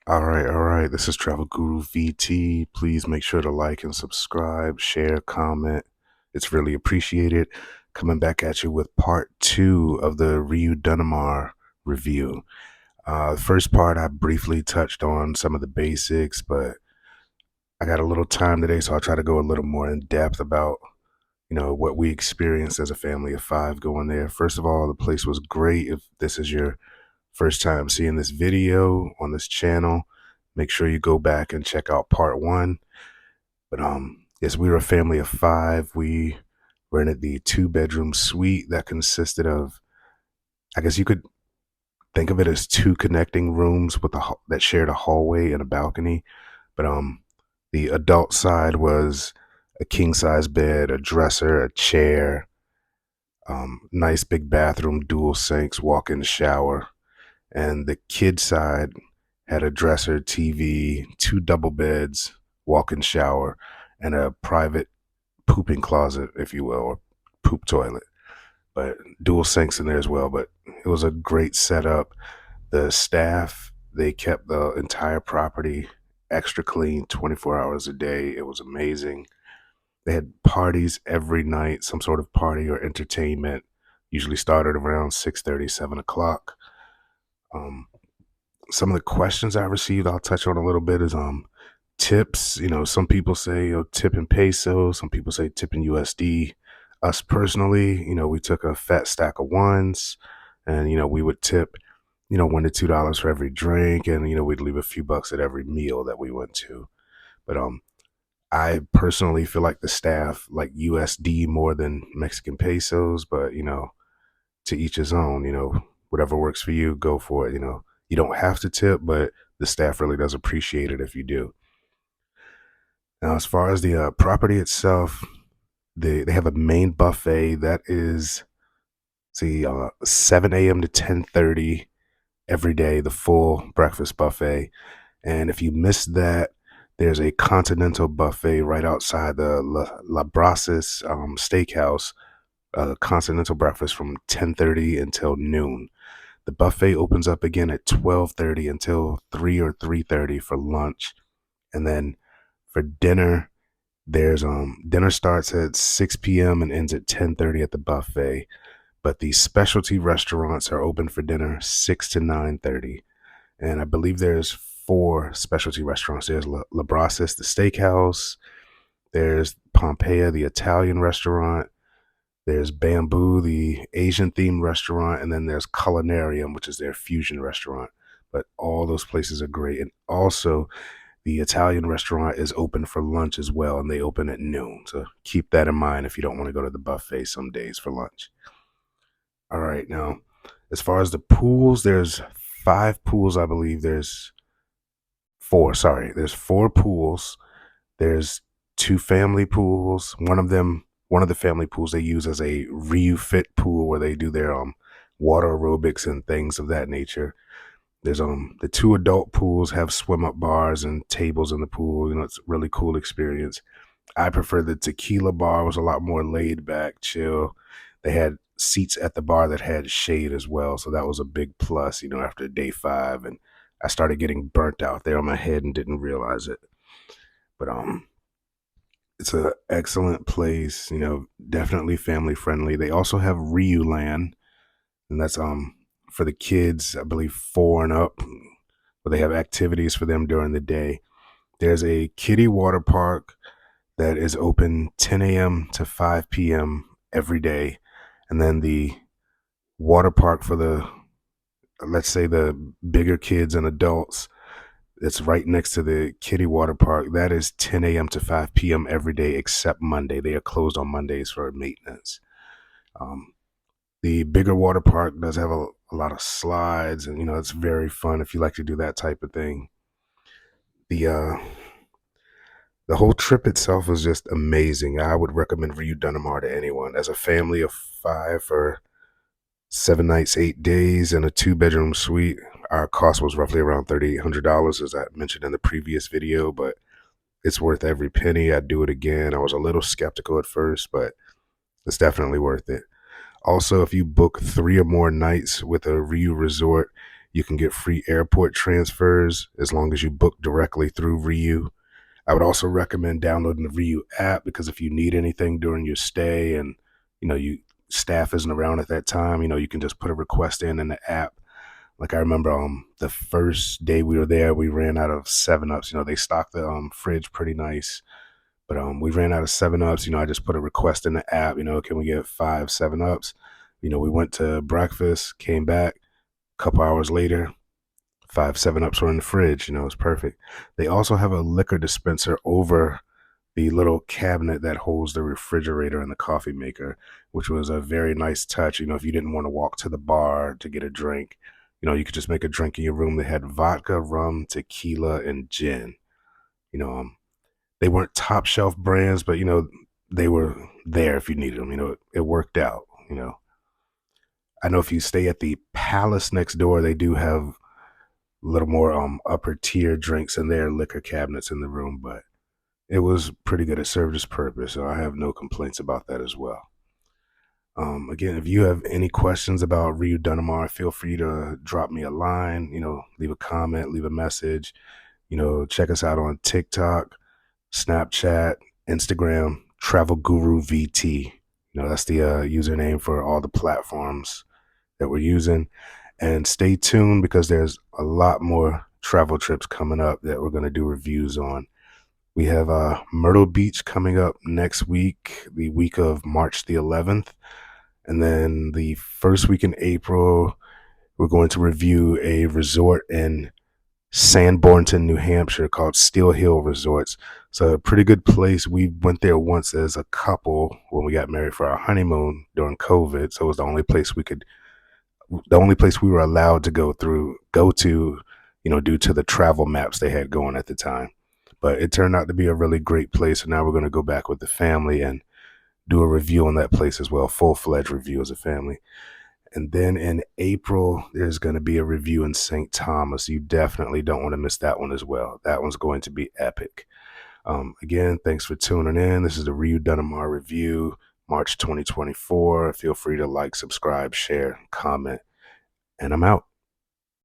All right. This is Travel Guru VT. Please make sure to like and subscribe, share, comment. It's really appreciated. Coming back at you with part two of the Riu Dunamar review. The first part, I briefly touched on some of the basics, but I got a little time today, so I'll try to go a little more in depth about what we experienced as a family of five going there. First of all, the place was great. If this is your first time seeing this video on this channel, make sure you go back and check out part one. But yes, we were a family of five. We rented the 2-bedroom suite that consisted of, I guess you could think of it as two connecting rooms with that shared a hallway and a balcony. But the adult side was a king size bed, a dresser, a chair, nice big bathroom, dual sinks, walk-in shower. And the kid side had a dresser, TV, two double beds, walk-in shower, and a private pooping closet, if you will, or poop toilet. But dual sinks in there as well. But it was a great setup. The staff, they kept the entire property extra clean 24 hours a day. It was amazing. They had parties every night, some sort of party or entertainment. Usually started around 6:30, 7 o'clock. Um, some of the questions I received, I'll touch on a little bit, is tips. Some people say tip in peso, some people say tip in USD. Us personally, we took a fat stack of ones, and we would tip, $1 to $2 for every drink, and we'd leave a few bucks at every meal that we went to. But I personally feel like the staff like USD more than Mexican pesos, but to each his own. Whatever works for you, go for it. You don't have to tip, but the staff really does appreciate it if you do. Now, as far as the property itself, they have a main buffet that is, 7 a.m. to 10:30 every day, the full breakfast buffet. And if you miss that, there's a continental buffet right outside the La Brasis steakhouse, continental breakfast from 10:30 until noon. The buffet opens up again at 12:30 until 3 or 3:30 for lunch. And then for dinner, there's dinner starts at 6 p.m. and ends at 10:30 at the buffet. But the specialty restaurants are open for dinner 6 to 9:30. And I believe there's four specialty restaurants. There's La Brasis, the steakhouse. There's Pompeia, the Italian restaurant. There's Bamboo, the Asian themed restaurant, and then there's Culinarium, which is their fusion restaurant. But all those places are great. And also, the Italian restaurant is open for lunch as well, and they open at noon. So keep that in mind if you don't want to go to the buffet some days for lunch. All right, now, as far as the pools, there's 5 pools, I believe. There's four pools. There's 2 family pools. One of the family pools they use as a Riu Fit pool where they do their water aerobics and things of that nature. There's the 2 adult pools have swim up bars and tables in the pool. It's a really cool experience. I prefer the tequila bar. It was a lot more laid back, chill. They had seats at the bar that had shade as well, so that was a big plus, after day 5. And I started getting burnt out there on my head and didn't realize it. But it's an excellent place, definitely family friendly. They also have Riu Land, and that's for the kids, I believe 4 and up, where they have activities for them during the day. There's a kiddie water park that is open 10 a.m. to 5 p.m. every day. And then the water park for let's say the bigger kids and adults, it's right next to the kiddie water park. That is 10 a.m. to 5 p.m. every day except Monday. They are closed on Mondays for maintenance. The bigger water park does have a lot of slides, and it's very fun if you like to do that type of thing. The whole trip itself was just amazing. I would recommend Riu Dunamar to anyone. As a family of 5 for 7 nights, 8 days, and a 2-bedroom suite, our cost was roughly around $3,800, as I mentioned in the previous video, but it's worth every penny. I'd do it again. I was a little skeptical at first, but it's definitely worth it. Also, if you book 3 or more nights with a Riu resort, You can get free airport transfers as long as you book directly through Riu. I would also recommend downloading the Riu app because if you need anything during your stay and you staff isn't around at that time, you can just put a request in the app. Like I remember the first day we were there, we ran out of 7-Ups. They stocked the fridge pretty nice. But we ran out of 7-Ups. I just put a request in the app, can we get 5 7-Ups? We went to breakfast, came back a couple hours later, 5 7-Ups were in the fridge. It was perfect. They also have a liquor dispenser over the little cabinet that holds the refrigerator and the coffee maker, which was a very nice touch. If you didn't want to walk to the bar to get a drink, you could just make a drink in your room. They had vodka, rum, tequila, and gin. You know, they weren't top shelf brands, but they were there if you needed them. It worked out. I know if you stay at the Palace next door, they do have a little more upper tier drinks in their liquor cabinets in the room, but it was pretty good. It served its purpose, so I have no complaints about that as well. Again, if you have any questions about Riu Dunamar, feel free to drop me a line, leave a comment, leave a message, check us out on TikTok, Snapchat, Instagram, Travel Guru VT. That's the username for all the platforms that we're using. And stay tuned because there's a lot more travel trips coming up that we're going to do reviews on. We have Myrtle Beach coming up next week, the week of March the 11th. And then the first week in April, we're going to review a resort in Sanbornton, New Hampshire called Steel Hill Resorts. It's a pretty good place. We went there once as a couple when we got married for our honeymoon during COVID. So it was the only place we were allowed to go to, due to the travel maps they had going at the time. But it turned out to be a really great place. And now we're going to go back with the family and do a review on that place as well, full-fledged review as a family. And then in April, there's going to be a review in St. Thomas. You definitely don't want to miss that one as well. That one's going to be epic. Again, thanks for tuning in. This is the Riu Dunamar review, March 2024. Feel free to like, subscribe, share, comment, and I'm out.